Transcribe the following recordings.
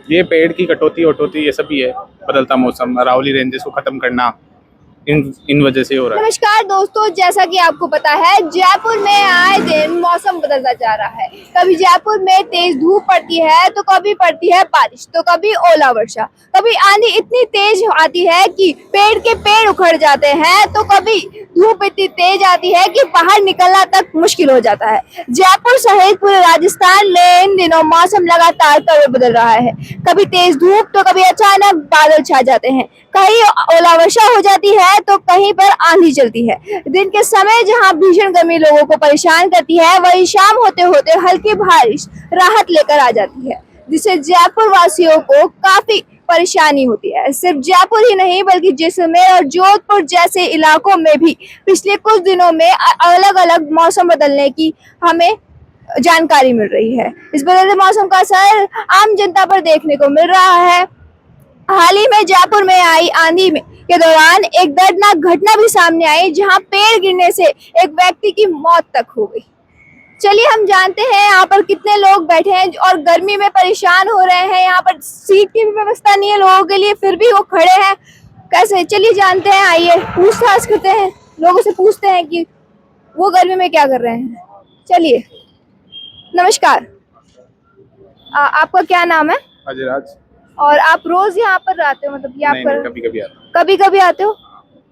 ये पेड़ की कटौती वटौती ये सब ही है। बदलता मौसम, अरावली रेंजेस को खत्म करना, इन वजह से हो रहा है। नमस्कार दोस्तों, जैसा कि आपको पता है जयपुर में आए दिन मौसम बदलता जा रहा है। कभी जयपुर में तेज धूप पड़ती है तो कभी पड़ती है बारिश, तो कभी ओला वर्षा, कभी आंधी इतनी तेज आती है कि पेड़ के पेड़ उखड़ जाते हैं, तो कभी धूप इतनी तेज आती है कि बाहर निकलना तक मुश्किल हो जाता है। जयपुर सहित पूरे राजस्थान में इन दिनों मौसम लगातार कभी बदल रहा है। कभी तेज धूप तो कभी अचानक बादल छा जाते हैं, कहीं ओला वर्षा हो जाती है तो कहीं पर आंधी चलती है। दिन के समय जहां भीषण गर्मी लोगों को परेशान करती है, वही शाम होते होते हल्की बारिश राहत लेकर आ जाती है, जिससे जयपुर वासियों को काफी परेशानी होती है। सिर्फ जयपुर ही नहीं बल्कि जैसलमेर और जोधपुर जैसे इलाकों में भी पिछले कुछ दिनों में अलग अलग मौसम बदलने की हमें जानकारी मिल रही है। इस बदलते मौसम का असर आम जनता पर देखने को मिल रहा है। हाल ही में जयपुर में आई आंधी में के दौरान एक दर्दनाक घटना भी सामने आई, जहां पेड़ गिरने से एक व्यक्ति की मौत तक हो गई। चलिए हम जानते हैं यहाँ पर कितने लोग बैठे हैं और गर्मी में परेशान हो रहे हैं। यहाँ पर सीट की भी व्यवस्था नहीं है लोगों के लिए, फिर भी वो खड़े हैं। कैसे, चलिए जानते हैं, आइए पूछताछ करते हैं, लोगों से पूछते हैं कि वो गर्मी में क्या कर रहे हैं। चलिए, नमस्कार, आपका क्या नाम है? अजयराज। और आप रोज यहाँ पर आते हो, मतलब ये आप कभी कभी आता हूँ। कभी कभी आते हो?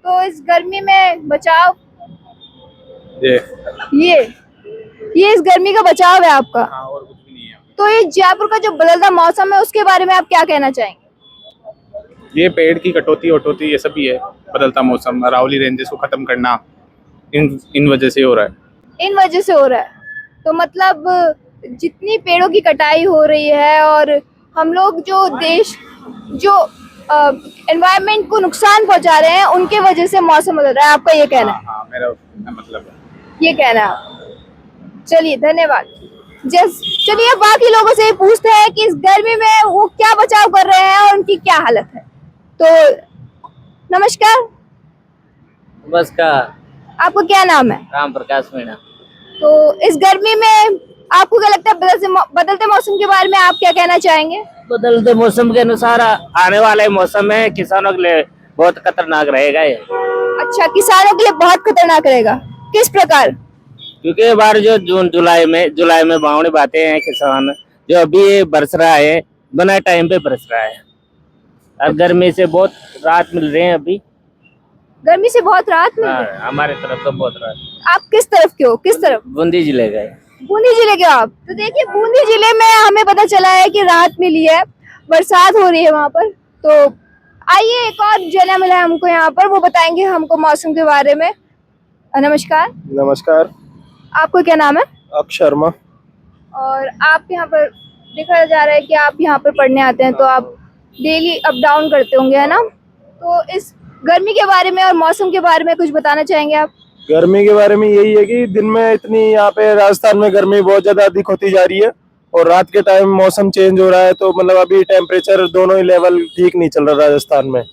तो इस गर्मी में बचाव, ये इस गर्मी का बचाव है आपका? हाँ, और कुछ भी नहीं है। तो ये जयपुर का जो बदलता मौसम है उसके बारे में आप क्या कहना चाहेंगे? ये पेड़ की कटौती वटौती ये सब ही है। बदलता मौसम, अरावली रेंजेस को खत्म करना, इन वजह से हो रहा है। इन वजह से हो रहा है, तो मतलब जितनी पेड़ों की कटाई हो रही है और हम लोग जो देश जो एनवायरनमेंट को नुकसान पहुंचा रहे हैं, उनके वजह से मौसम बदल रहा है, आपका ये कहना है? हाँ, मेरा मतलब है। ये कहना है। चलिए, धन्यवाद। चलिए बाकी लोगों से पूछते हैं कि इस गर्मी में वो क्या बचाव कर रहे हैं और उनकी क्या हालत है। तो नमस्कार, नमस्कार। आपका क्या नाम है? राम प्रकाश मीणा। तो इस गर्मी में आपको क्या लगता है बदलते मौसम के बारे में आप क्या कहना चाहेंगे? बदलते मौसम के अनुसार आने वाले मौसम में किसानों के लिए बहुत खतरनाक रहेगा ये। अच्छा, किसानों के लिए बहुत खतरनाक रहेगा, किस प्रकार? क्योंकि ये बार जो जून जुलाई में बावनी बातें हैं, किसान जो अभी बरस रहा है, बिना टाइम पे बरस रहा है। अब गर्मी से बहुत राहत मिल रही है। अभी गर्मी से बहुत राहत मिल रही है? हमारे तरफ तो बहुत राहत। आप किस तरफ के हो, किस तरफ? बूंदी जिले गए। बूंदी जिले के हो आप? तो देखिए, बूंदी जिले में हमें पता चला है कि राहत मिली है, बरसात हो रही है वहाँ पर। तो आइए एक और जना मिला है हमको यहाँ पर, वो बताएंगे हमको मौसम के बारे में। नमस्कार। नमस्कार। आपका क्या नाम है? अक्षय शर्मा। और आप यहाँ पर, देखा जा रहा है कि आप यहाँ पर पढ़ने आते हैं, तो आप डेली अप डाउन करते होंगे, है ना? तो इस गर्मी के बारे में और मौसम के बारे में कुछ बताना चाहेंगे आप? गर्मी के बारे में यही है कि दिन में इतनी यहाँ पे राजस्थान में गर्मी बहुत ज्यादा अधिक होती जा रही है, और रात के टाइम मौसम चेंज हो रहा है, तो मतलब अभी टेम्परेचर दोनों ही लेवल ठीक नहीं चल रहा राजस्थान में।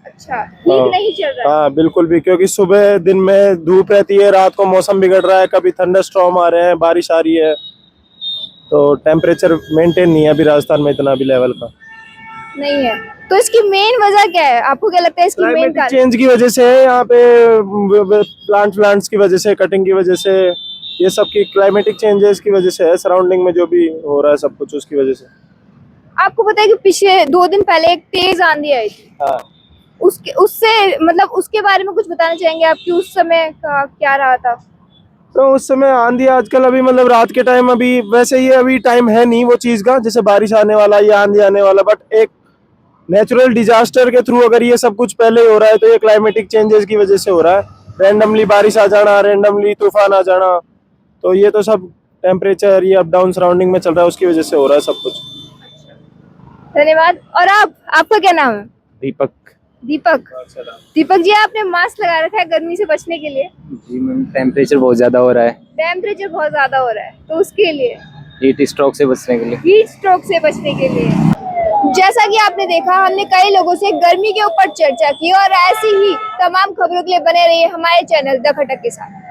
अच्छा, ठीक नहीं चल रहा है? हाँ बिल्कुल भी, क्योंकि सुबह दिन में धूप रहती है, रात को मौसम बिगड़ रहा है, कभी थंडरस्टॉर्म आ रहे हैं, बारिश आ रही है, तो टेम्परेचर मेंटेन नहीं है अभी राजस्थान में इतना भी लेवल का नहीं है। तो इसकी मेन वजह क्या है, आपको क्या लगता है इसकी मेन कारण? चेंज की वजह से है, यहाँ पे प्लांट्स की वजह से, कटिंग की वजह से, ये सब की क्लाइमेटिक चेंजेस की वजह से है, सराउंडिंग में जो भी हो रहा है सब कुछ उसकी वजह से। आपको पता है कि पिछले 2 दिन पहले एक तेज आंधी आई थी। हाँ। उसके बारे में कुछ बताना चाहेंगे आप कि उस समय का क्या रहा था? तो उस समय आंधी आजकल अभी मतलब रात के टाइम, अभी वैसे ये अभी टाइम है नहीं वो चीज का, जैसे बारिश आने वाला या आंधी आने वाला, बट एक नेचुरल डिजास्टर के थ्रू अगर ये सब कुछ पहले हो रहा है, तो ये क्लाइमेटिक चेंजेस की वजह से हो रहा है। रैंडमली बारिश आ जाना, रैंडमली तूफान आ जाना, तो ये तो सब टेम्परेचर ये अप डाउन सराउंडिंग में चल रहा है, उसकी वजह से हो रहा है सब कुछ। धन्यवाद। और आपका क्या नाम है? दीपक। दीपक जी, आपने मास्क लगा रखा है गर्मी से बचने के लिए? जी मैम, टेम्परेचर बहुत ज्यादा हो रहा है। टेम्परेचर बहुत ज्यादा हो रहा है, तो उसके लिए? हीट स्ट्रोक से बचने के लिए। हीट स्ट्रोक से बचने के लिए। जैसा कि आपने देखा, हमने कई लोगों से गर्मी के ऊपर चर्चा की, और ऐसी ही तमाम खबरों के लिए बने रहिए हमारे चैनल द खटक के साथ।